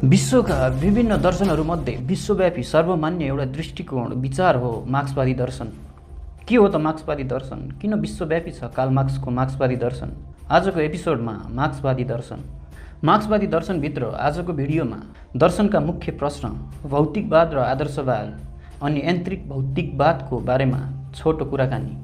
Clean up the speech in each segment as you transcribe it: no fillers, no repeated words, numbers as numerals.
विश्वका विभिन्न दर्शनहरूमध्ये विश्वव्यापी सर्वमान्य एउटा दृष्टिकोण विचार हो मार्क्सवादी दर्शन। के हो त मार्क्सवादी दर्शन? किन विश्वव्यापी छ कार्ल मार्क्सको मार्क्सवादी दर्शन? आजको एपिसोडमा मार्क्सवादी दर्शन। मार्क्सवादी दर्शनभित्र आजको भिडियोमा दर्शनका मुख्य प्रश्न, भौतिकवाद र आदर्शवाद अनि यान्त्रिक भौतिकवादको बारेमा छोटो कुराकानी।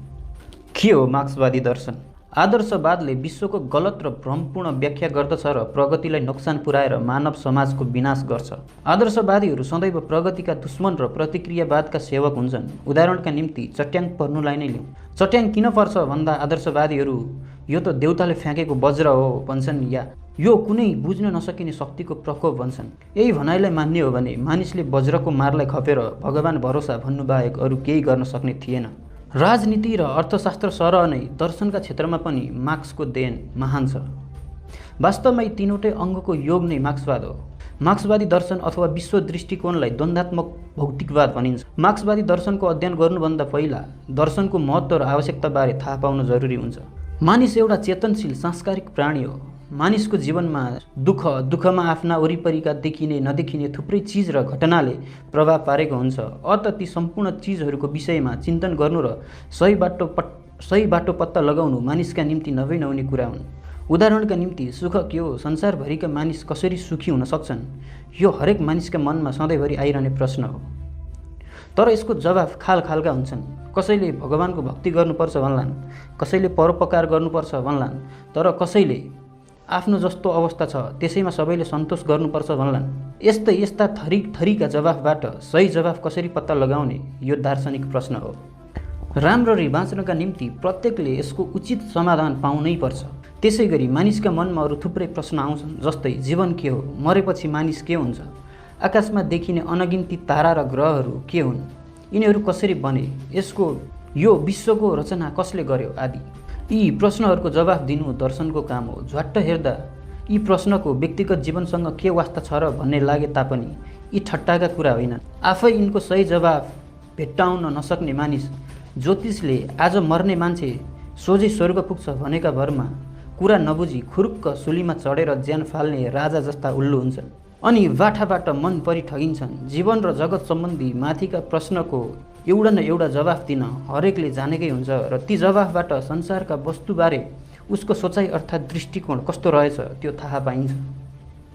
के हो मार्क्सवादी दर्शन? आदर्शवादले विश्वको गलत र भ्रमपूर्ण व्याख्या गर्दछ र प्रगतिलाई नोक्सान पुर्याएर मानव समाजको विनाश गर्छ। आदर्शवादीहरू सदैव प्रगतिका दुश्मन र प्रतिक्रियावादका सेवक हुन्छन्। उदाहरणका निम्ति चट्याङ पर्नुलाई नै लिउँ। चट्याङ किन पर्छ भन्दा आदर्शवादीहरू यो त देउताले फ्याँकेको वज्र हो भन्छन्, या यो कुनै बुझ्न नसकिने शक्तिको प्रकोप भन्छन्। यही भनाइलाई मान्ने हो भने मानिसले वज्रको मारलाई खपेर भगवान भरोसा भन्नुबाहेक अरू केही गर्न सक्ने थिएन। राजनीति र अर्थशास्त्र सरह नै दर्शनका क्षेत्रमा पनि मार्क्सको देन महान छ। वास्तवमा यी तीनवटै अङ्गको योग नै मार्क्सवाद हो। मार्क्सवादी दर्शन अथवा विश्व दृष्टिकोणलाई द्वन्द्वात्मक भौतिकवाद भनिन्छ। मार्क्सवादी दर्शनको अध्ययन गर्नुभन्दा पहिला दर्शनको महत्त्व र आवश्यकताबारे थाहा पाउन जरुरी हुन्छ। मानिस एउटा चेतनशील सांस्कारिक प्राणी हो। मानिसको जीवनमा दुःखमा आफ्ना वरिपरिका देखिने नदेखिने थुप्रै चिज र घटनाले प्रभाव पारेको हुन्छ। अत ती सम्पूर्ण चिजहरूको विषयमा चिन्तन गर्नु र सही बाटो पत्ता लगाउनु मानिसका निम्ति नहुने कुरा हुन्। उदाहरणका निम्ति सुख के हो? संसारभरिका मानिस कसरी सुखी हुन सक्छन्? यो हरेक मानिसका मनमा सधैँभरि आइरहने प्रश्न हो। तर यसको जवाफ खालका हुन्छन्। कसैले भगवानको भक्ति गर्नुपर्छ भन्लान्, कसैले परोपकार गर्नुपर्छ भन्लान्, तर कसैले आफ्नो जस्तो अवस्था छ त्यसैमा सबैले सन्तोष गर्नुपर्छ भन्लान्। यस्ता थरीका जवाफबाट सही जवाफ कसरी पत्ता लगाउने, यो दार्शनिक प्रश्न हो। राम्ररी बाँच्नका निम्ति प्रत्येकले यसको उचित समाधान पाउनै पर्छ। त्यसै गरी मानिसका मनमा अरू थुप्रै प्रश्न आउँछन्, जस्तै जीवन के हो? मरेपछि मानिस के हुन्छ? आकाशमा देखिने अनगिन्ती तारा र ग्रहहरू के हुन्? यिनीहरू कसरी बने? यो विश्वको रचना कसले गर्यो? आदि यी प्रश्नहरूको जवाफ दिनु दर्शनको काम हो। झ्वाट्ट हेर्दा यी प्रश्नको व्यक्तिगत जीवनसँग के वास्ता छ र भन्ने लागे तापनि यी ठट्टाका कुरा होइनन्। आफै यिनको सही जवाफ भेट्टाउन नसक्ने मानिस ज्योतिषले आज मर्ने मान्छे सोझै स्वर्ग पुग्छ भनेका भरमा कुरा नबुझी खुरुक्क सुलीमा चढेर ज्यान फाल्ने राजा जस्ता उल्लु हुन्छन् अनि बाठाबाट मन परि ठगिन्छन्। जीवन र जगत सम्बन्धी माथिका प्रश्नको एउटा न एउटा जवाफ दिन हरेकले जानेकै हुन्छ र ती जवाफबाट संसारका वस्तुबारे उसको सोचाइ अर्थात् दृष्टिकोण कस्तो रहेछ त्यो थाहा पाइन्छ।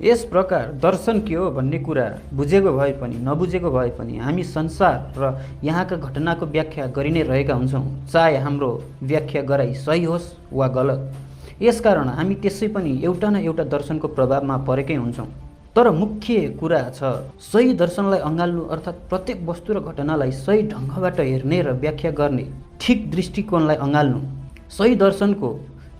यस प्रकार दर्शन के हो भन्ने कुरा बुझेको भए पनि नबुझेको भए पनि हामी संसार र यहाँका घटनाको व्याख्या गरि नै रहेका हुन्छौँ, चाहे हाम्रो व्याख्या गराइ सही होस् वा गलत। यसकारण हामी त्यसै पनि एउटा न एउटा दर्शनको प्रभावमा परेकै हुन्छौँ। तर मुख्य कुरा छ सही दर्शनलाई अँगाल्नु, अर्थात् प्रत्येक वस्तु र घटनालाई सही ढङ्गबाट हेर्ने र व्याख्या गर्ने ठिक दृष्टिकोणलाई अँगाल्नु। सही दर्शनको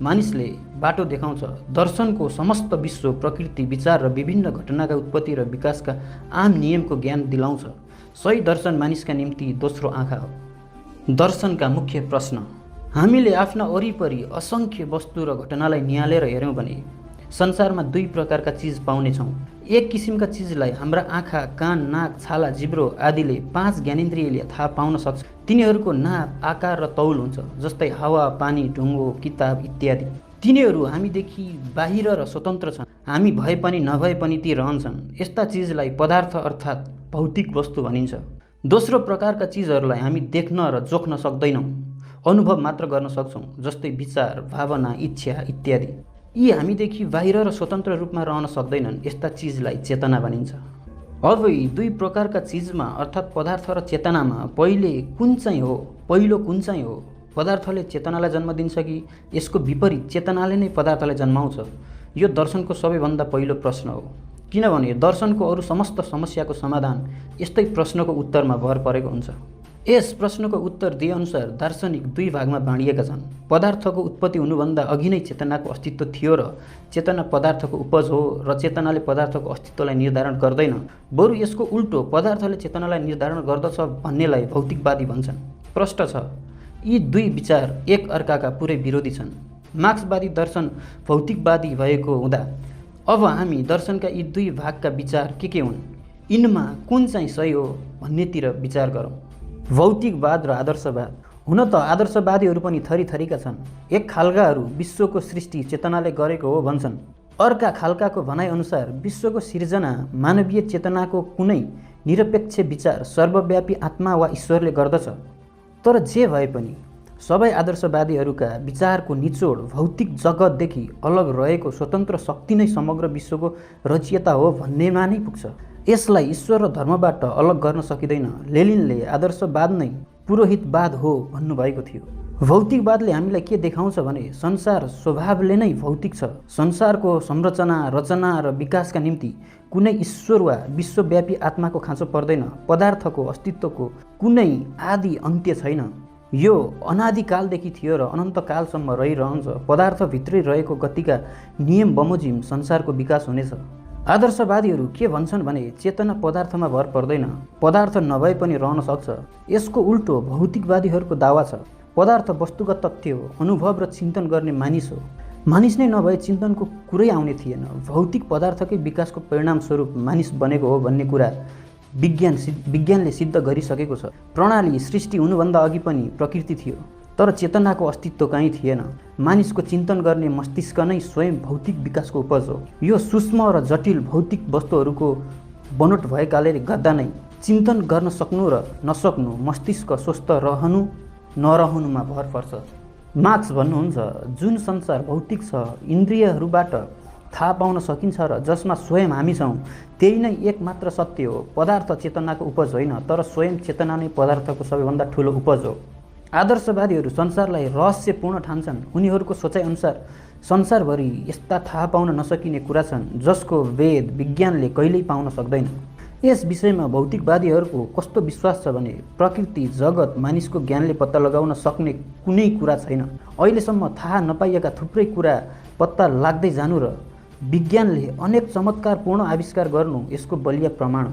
मानिसले बाटो देखाउँछ। दर्शनको समस्त विश्व, प्रकृति, विचार र विभिन्न घटनाका उत्पत्ति र विकासका आम नियमको ज्ञान दिलाउँछ। सही दर्शन मानिसका निम्ति दोस्रो आँखा हो। दर्शनका मुख्य प्रश्न। हामीले आफ्ना वरिपरि असङ्ख्य वस्तु र घटनालाई निहालेर हेऱ्यौँ भने संसारमा दुई प्रकारका चिज पाउनेछौँ। एक किसिमका चिजलाई हाम्रा आँखा, कान, नाक, छाला, जिब्रो आदिले 5 ज्ञानेन्द्रियले थाहा पाउन सक्छ। तिनीहरूको नाप, आकार र तौल हुन्छ, जस्तै हावा, पानी, ढुङ्गो, किताब इत्यादि। तिनीहरू हामीदेखि बाहिर र स्वतन्त्र छन्। हामी भए पनि नभए पनि ती रहन्छन्। यस्ता चिजलाई पदार्थ अर्थात् भौतिक वस्तु भनिन्छ। दोस्रो प्रकारका चिजहरूलाई हामी देख्न र जोख्न सक्दैनौँ, अनुभव मात्र गर्न सक्छौँ, जस्तै विचार, भावना, इच्छा इत्यादि। यी हामीदेखि बाहिर र स्वतन्त्र रूपमा रहन सक्दैनन्। यस्ता चिजलाई चेतना भनिन्छ। अब यी दुई प्रकारका चिजमा अर्थात् पदार्थ र चेतनामा पहिलो कुन चाहिँ हो? पदार्थले चेतनालाई जन्म दिन्छ कि यसको विपरीत चेतनाले नै पदार्थलाई जन्माउँछ? यो दर्शनको सबैभन्दा पहिलो प्रश्न हो। किनभने दर्शनको अरू समस्त समस्याको समाधान यस्तै प्रश्नको उत्तरमा भर परेको हुन्छ। यस प्रश्नको उत्तर दिएअनुसार दार्शनिक दुई भागमा बाँडिएका छन्। पदार्थको उत्पत्ति हुनुभन्दा अघि नै चेतनाको अस्तित्व थियो र चेतना पदार्थको उपज हो र चेतनाले पदार्थको अस्तित्वलाई निर्धारण गर्दैन, बरु यसको उल्टो पदार्थले चेतनालाई निर्धारण गर्दछ भन्नेलाई भौतिकवादी भन्छन्। प्रश्न छ, यी दुई विचार एक अर्काका पुरै विरोधी छन्। मार्क्सवादी दर्शन भौतिकवादी भएको हुँदा अब हामी दर्शनका यी दुई भागका विचार के हुन्, यिनमा कुन चाहिँ सही हो भन्नेतिर विचार गरौँ। भौतिकवाद र आदर्शवाद। हुन त आदर्शवादीहरू पनि थरीका छन्। एक खालकाहरू विश्वको सृष्टि चेतनाले गरेको हो भन्छन्। अर्का खालकाको भनाइअनुसार विश्वको सिर्जना मानवीय चेतनाको कुनै निरपेक्ष विचार सर्वव्यापी आत्मा वा ईश्वरले गर्दछ। तर जे भए पनि सबै आदर्शवादीहरूका विचारको निचोड भौतिक जगतदेखि अलग रहेको स्वतन्त्र शक्ति नै समग्र विश्वको रचयिता हो भन्नेमा नै पुग्छ। यसलाई ईश्वर र धर्मबाट अलग गर्न सकिँदैन। लेनिनले आदर्शवाद नै पुरोहितवाद हो भन्नुभएको थियो। भौतिकवादले हामीलाई के देखाउँछ भने संसार स्वभावले नै भौतिक छ। संसारको संरचना, रचना र विकासका निम्ति कुनै ईश्वर वा विश्वव्यापी आत्माको खाँचो पर्दैन। पदार्थको अस्तित्वको कुनै आदि अन्त्य छैन। यो अनादिकालदेखि थियो र अनन्तकालसम्म रहिरहन्छ। पदार्थभित्रै रहेको गतिका नियम बमोजिम संसारको विकास हुनेछ। आदर्शवादीहरू के भन्छन् भने चेतना पदार्थमा भर पर्दैन, पदार्थ नभए पनि रहन सक्छ। यसको उल्टो भौतिकवादीहरूको दावा छ। पदार्थ वस्तुगत तथ्य हो, अनुभव र चिन्तन गर्ने मानिस हो। मानिस नै नभए चिन्तनको कुरै आउने थिएन। भौतिक पदार्थकै विकासको परिणामस्वरूप मानिस बनेको हो भन्ने कुरा विज्ञानले सिद्ध गरिसकेको छ। प्रणाली सृष्टि हुनुभन्दा अघि पनि प्रकृति थियो, तर चेतनाको अस्तित्व कहीँ थिएन। मानिसको चिन्तन गर्ने मस्तिष्क नै स्वयं भौतिक विकासको उपज हो। यो सूक्ष्म र जटिल भौतिक वस्तुहरूको बनोट भएकाले गर्दा नै चिन्तन गर्न सक्नु र नसक्नु मस्तिष्क स्वस्थ रहनु नरहनुमा भर पर्छ। मार्क्स भन्नुहुन्छ जुन संसार भौतिक छ, इन्द्रियहरूबाट थाहा पाउन सकिन्छ र जसमा स्वयं हामी छौँ, त्यही नै एकमात्र सत्य हो। पदार्थ चेतनाको उपज होइन, तर स्वयं चेतना नै पदार्थको सबैभन्दा ठुलो उपज हो। आदर्शवादीहरू संसारलाई रहस्यपूर्ण ठान्छन्। उनीहरूको सोचाइअनुसार संसारभरि यस्ता थाहा पाउन नसकिने कुरा छन् जसको वेद विज्ञानले कहिल्यै पाउन सक्दैन। यस विषयमा भौतिकवादीहरूको कस्तो विश्वास छ भने प्रकृति, जगत, मानिसको ज्ञानले पत्ता लगाउन सक्ने कुनै कुरा छैन। अहिलेसम्म थाहा नपाइएका थुप्रै कुरा पत्ता लाग्दै जानु र विज्ञानले अनेक चमत्कारपूर्ण आविष्कार गर्नु यसको बलिया प्रमाण हो।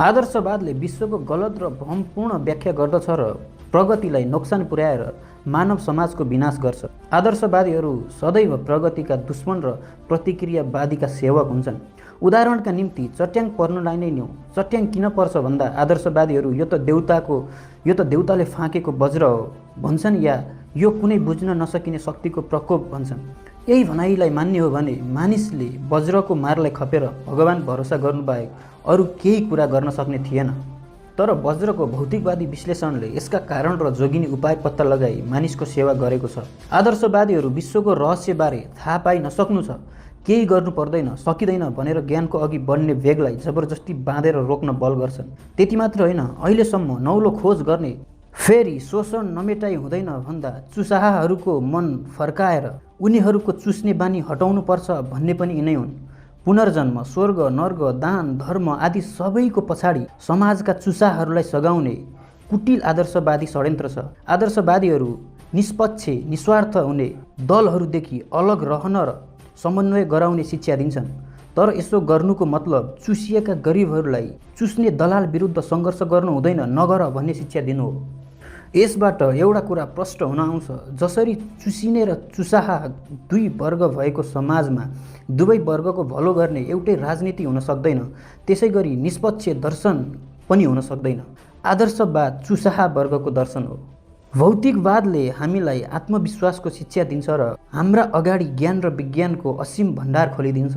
आदर्शवादले विश्वको गलत र भ्रमपूर्ण व्याख्या गर्दछ र प्रगतिलाई नोक्सान पुर्याएर मानव समाजको विनाश गर्छ। आदर्शवादीहरू सदैव प्रगतिका दुश्मन र प्रतिक्रियावादीका सेवक हुन्छन्। उदाहरणका निम्ति चट्याङ पर्नुलाई नै न्यू। चट्याङ किन पर्छ भन्दा आदर्शवादीहरू यो त देउताले फाँकेको वज्र हो भन्छन् या यो कुनै बुझ्न नसकिने शक्तिको प्रकोप भन्छन्। यही भनाइलाई मान्ने हो भने मानिसले वज्रको मारलाई खपेर भगवान भरोसा गर्नुबाहेक अरू केही कुरा गर्न सक्ने थिएन। तर वज्रको भौतिकवादी विश्लेषणले यसका कारण र जोगिने उपाय पत्ता लगाई मानिसको सेवा गरेको छ। आदर्शवादीहरू विश्वको रहस्यबारे थाहा पाइ नसक्नु छ, केही गर्नु पर्दैन, सकिँदैन भनेर ज्ञानको अघि बढ्ने वेगलाई जबरजस्ती बाँधेर रोक्न बल गर्छन्। त्यति मात्र होइन, अहिलेसम्म नौलो खोज गर्ने फेरि शोषण नमेटाइ हुँदैन भन्दा चुसाहाहरूको मन फर्काएर उनीहरूको चुस्ने बानी हटाउनुपर्छ भन्ने पनि यिनै हुन्। पुनर्जन्म, स्वर्ग, नर्क, दान, धर्म आदि सबैको पछाडि समाजका चुसाहरूलाई सघाउने कुटिल आदर्शवादी षड्यन्त्र छ। आदर्शवादीहरू निष्पक्ष, निस्वार्थ हुने दलहरूदेखि अलग रहन र समन्वय गराउने शिक्षा दिन्छन्। तर यसो गर्नुको मतलब चुसिएका गरिबहरूलाई चुस्ने दलाल विरुद्ध सङ्घर्ष गर्नु हुँदैन, नगर भन्ने शिक्षा दिनु हो। यसबाट एउटा कुरा प्रष्ट हुन आउँछ, जसरी चुसिने र चुसाहा दुई वर्ग भएको समाजमा दुवै वर्गको भलो गर्ने एउटै राजनीति हुन सक्दैन, त्यसै गरी निष्पक्ष दर्शन पनि हुन सक्दैन। आदर्शवाद चुसाहा वर्गको दर्शन हो। भौतिकवादले हामीलाई आत्मविश्वासको शिक्षा दिन्छ र हाम्रा अगाडि ज्ञान र विज्ञानको असीम भण्डार खोलिदिन्छ।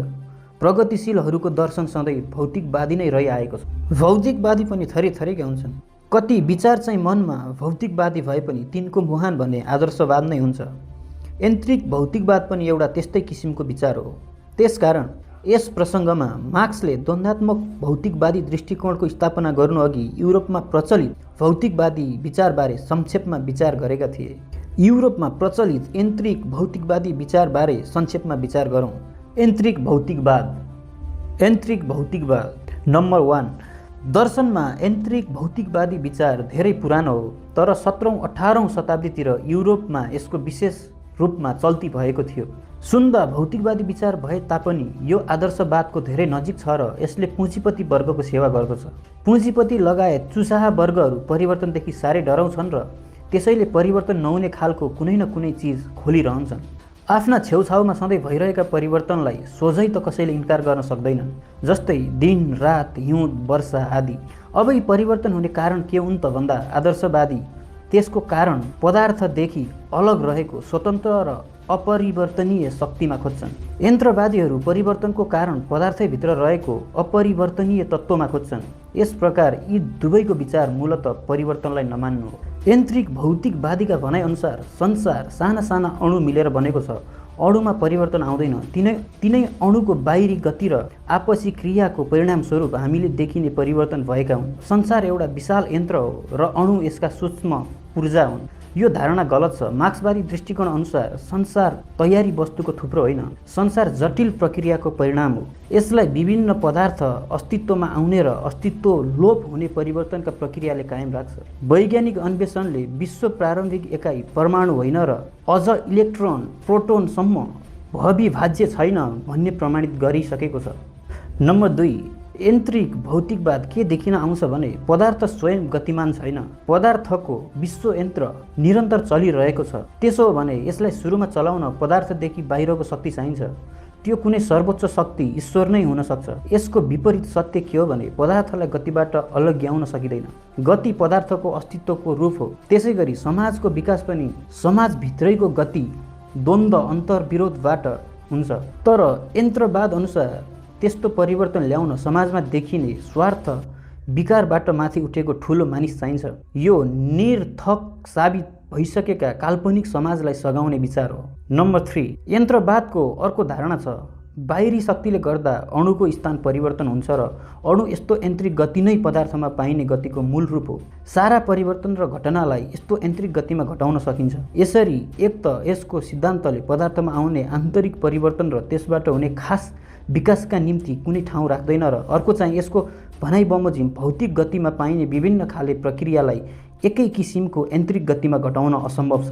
प्रगतिशीलहरूको दर्शन सधैँ भौतिकवादी नै रहिआएको छ। भौतिकवादी पनि थरी थरीका हुन्छन्। कति विचार चाहिँ मनमा भौतिकवादी भए पनि तिनको मुहान भने आदर्शवाद नै हुन्छ। यान्त्रिक भौतिकवाद पनि एउटा त्यस्तै किसिमको विचार हो। त्यसकारण यस प्रसङ्गमा मार्क्सले द्वन्द्वात्मक भौतिकवादी दृष्टिकोणको स्थापना गर्नुअघि युरोपमा प्रचलित भौतिकवादी विचारबारे संक्षेपमा विचार गरेका थिए। युरोपमा प्रचलित यान्त्रिक भौतिकवादी विचारबारे संक्षेपमा विचार गरौँ। यान्त्रिक भौतिकवाद नम्बर 1। दर्शनमा यान्त्रिक भौतिकवादी विचार धेरै पुरानो हो, तर 17औं-18औं शताब्दीतिर युरोपमा यसको विशेष रूपमा चल्ती भएको थियो। सुन्दा भौतिकवादी विचार भए तापनि यो आदर्शवादको धेरै नजिक छ र यसले पुँजीपति वर्गको सेवा गर्दछ। पुँजीपति लगायत चुसाहा वर्गहरू परिवर्तनदेखि साह्रै डराउँछन् र त्यसैले परिवर्तन नहुने खालको कुनै न कुनै चिज खोलिरहन्छन्। आफ्ना छेउछाउमा सधैँ भइरहेका परिवर्तनलाई सोझै त कसैले इन्कार गर्न सक्दैनन्, जस्तै दिन, रात, हिउँद, वर्षा आदि। अब यी परिवर्तन हुने कारण के हुन् त भन्दा आदर्शवादी त्यसको कारण पदार्थदेखि अलग रहेको स्वतन्त्र र अपरिवर्तनीय शक्तिमा खोज्छन्। यन्त्रवादीहरू परिवर्तनको कारण पदार्थभित्र रहेको अपरिवर्तनीय तत्त्वमा खोज्छन्। यस प्रकार यी दुवैको विचार मूलतः परिवर्तनलाई नमान्नु हो। यान्त्रिक भौतिकवादीका भनाइअनुसार संसार साना साना अणु मिलेर बनेको छ। अणुमा परिवर्तन आउँदैन। तिनै अणुको बाहिरी गति र आपसी क्रियाको परिणामस्वरूप हामीले देखिने परिवर्तन भएका हुन्। संसार एउटा विशाल यन्त्र हो र अणु यसका सूक्ष्म पूर्जा हुन्। यो धारणा गलत छ। मार्क्सवादी दृष्टिकोण अनुसार संसार तयारी वस्तुको थुप्रो होइन, संसार जटिल प्रक्रियाको परिणाम हो। यसलाई विभिन्न पदार्थ अस्तित्वमा आउने र अस्तित्व लोप हुने परिवर्तनका प्रक्रियाले कायम राख्छ। वैज्ञानिक अन्वेषणले विश्व प्रारम्भिक एकाइ परमाणु होइन र अझ इलेक्ट्रोन प्रोटोनसम्म अविभाज्य छैन भन्ने प्रमाणित गरिसकेको छ। नम्बर 2, यान्त्रिक भौतिकवाद के देखिन आउँछ भने पदार्थ स्वयं गतिमान छैन। पदार्थको विश्व यन्त्र निरन्तर चलिरहेको छ। त्यसो हो भने यसलाई सुरुमा चलाउन पदार्थदेखि बाहिरको शक्ति चाहिन्छ। त्यो कुनै सर्वोच्च शक्ति ईश्वर नै हुन सक्छ। यसको विपरीत सत्य के हो भने पदार्थलाई गतिबाट अलग्याउन सकिँदैन। गति पदार्थको अस्तित्वको रूप हो। त्यसैगरी समाजको विकास पनि समाजभित्रैको गति द्वन्द्व अन्तर्विरोधबाट हुन्छ। तर यन्त्रवाद अनुसार त्यस्तो परिवर्तन ल्याउन समाजमा देखिने स्वार्थ विकारबाट माथि उठेको ठुलो मानिस चाहिन्छ। यो निरर्थक साबित भइसकेका काल्पनिक समाजलाई सघाउने विचार हो। नम्बर 3, यन्त्रवादको अर्को धारणा छ बाहिरी शक्तिले गर्दा अणुको स्थान परिवर्तन हुन्छ र अणु यस्तो यान्त्रिक गति नै पदार्थमा पाइने गतिको मूल रूप हो। सारा परिवर्तन र घटनालाई यस्तो यान्त्रिक गतिमा घटाउन सकिन्छ। यसरी एक त यसको सिद्धान्तले पदार्थमा आउने आन्तरिक परिवर्तन र त्यसबाट हुने खास विकासका निम्ति कुनै ठाउँ राख्दैन र अर्को चाहिँ यसको भनाइ बमोजिम भौतिक गतिमा पाइने विभिन्न खाले प्रक्रियालाई एकै किसिमको यान्त्रिक गतिमा घटाउन असम्भव छ।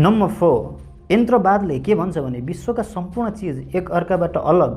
नम्बर 4, यन्त्रवादले के भन्छ भने विश्वका सम्पूर्ण चिज एक अर्काबाट अलग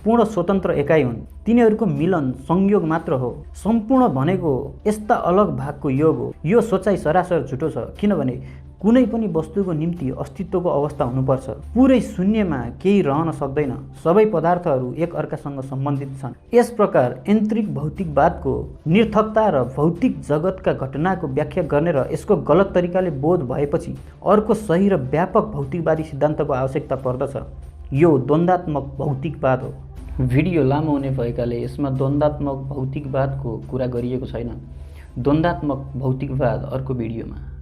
पूर्ण स्वतन्त्र एकाइ हुन्। तिनीहरूको मिलन संयोग मात्र हो। सम्पूर्ण भनेको यस्ता अलग भागको योग हो। यो सोचाइ सरासर झुटो छ, किनभने कुनै पनि वस्तुको निम्ति अस्तित्वको अवस्था हुनुपर्छ। पुरै शून्यमा केही रहन सक्दैन। सबै पदार्थहरू एक अर्कासँग सम्बन्धित छन्। यस प्रकार यान्त्रिक भौतिकवादको निरर्थकता र भौतिक जगतका घटनाको व्याख्या गर्ने र यसको गलत तरिकाले बोध भएपछि अर्को सही र व्यापक भौतिकवादी सिद्धान्तको आवश्यकता पर्दछ। यो द्वन्द्वात्मक भौतिकवाद हो। भिडियो लामो हुने भएकाले यसमा द्वन्द्वात्मक भौतिकवादको कुरा गरिएको छैन। द्वन्द्वात्मक भौतिकवाद अर्को भिडियोमा।